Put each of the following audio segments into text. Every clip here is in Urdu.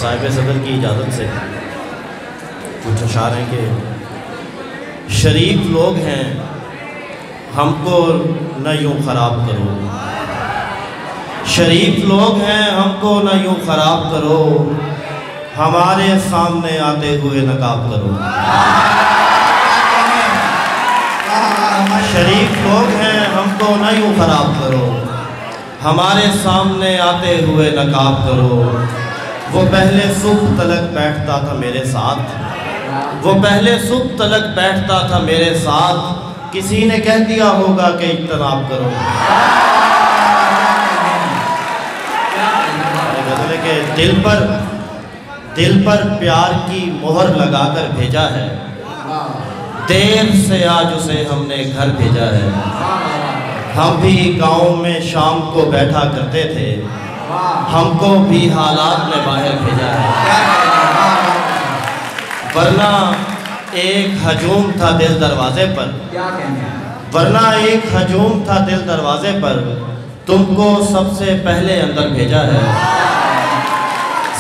صاحب صدر کی اجازت سے کچھ اشعار ہیں کہ شریف لوگ ہیں ہم کو نہ یوں خراب کرو، شریف لوگ ہیں ہم کو نہ یوں خراب کرو، ہمارے سامنے آتے ہوئے نقاب کرو۔ شریف لوگ ہیں ہم کو نہ یوں خراب کرو، ہمارے سامنے آتے ہوئے نقاب کرو۔ وہ پہلے صبح تلک بیٹھتا تھا میرے ساتھ، وہ پہلے صبح تلک بیٹھتا تھا میرے ساتھ، کسی نے کہہ دیا ہوگا کہ اجتناب کرو۔ غزل کہ دل پر پیار کی مہر لگا کر بھیجا ہے، دیر سے آج اسے ہم نے گھر بھیجا ہے۔ ہم بھی گاؤں میں شام کو بیٹھا کرتے تھے، ہم کو بھی حالات نے باہر بھیجا ہے۔ ورنہ ایک ہجوم تھا دل دروازے پر، ورنہ ایک ہجوم تھا دل دروازے پر، تم کو سب سے پہلے اندر بھیجا ہے۔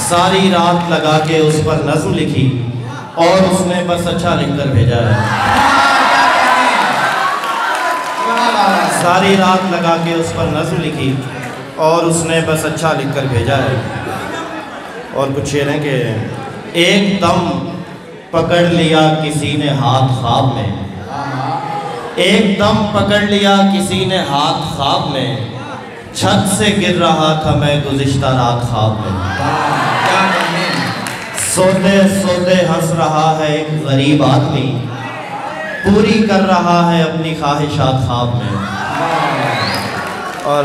ساری رات لگا کے اس پر نظم لکھی اور اس نے بس اچھا لکھ کر بھیجا ہے۔ ساری رات لگا کے اس پر نظم لکھی اور اس نے بس اچھا لکھ کر بھیجا ہے۔ اور کچھ شعر ہیں کہ ایک دم پکڑ لیا کسی نے ہاتھ خواب میں، ایک دم پکڑ لیا کسی نے ہاتھ خواب میں، چھت سے گر رہا تھا میں گزشتہ رات خواب میں۔ سوتے سوتے ہنس رہا ہے ایک غریب آدمی، پوری کر رہا ہے اپنی خواہشات خواب میں۔ اور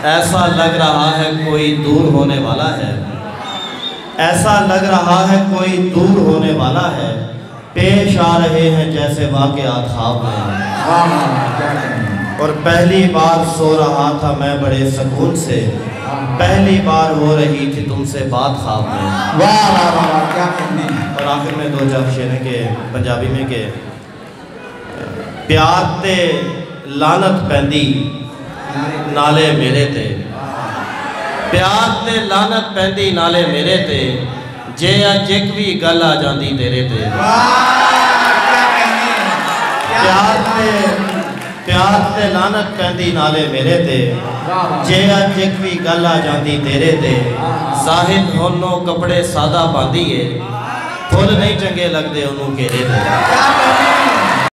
ایسا لگ رہا ہے کوئی دور ہونے والا ہے، ایسا لگ رہا ہے کوئی دور ہونے والا ہے، پیش آ رہے ہیں جیسے واقعات خواب میں۔ اور پہلی بار سو رہا تھا میں بڑے سکون سے، پہلی بار ہو رہی تھی تم سے بات خواب میں۔ اور آخر میں دو چار شعر ہیں کہ پنجابی میں کہ پیار تے لانت پیندی نالے میرے تے، پیار تے لانت پیندی نالے میرے تے، جے اج ایک بھی گل آ جاندی تیرے تے۔ پیار تے لانت پیندی نالے میرے تے، جے اج ایک بھی گل آ جاندی تیرے تے۔ زاہد ہونوں کپڑے سادہ باندھیے، پھول نہیں چنگے لگ دے انہوں کیرے تے۔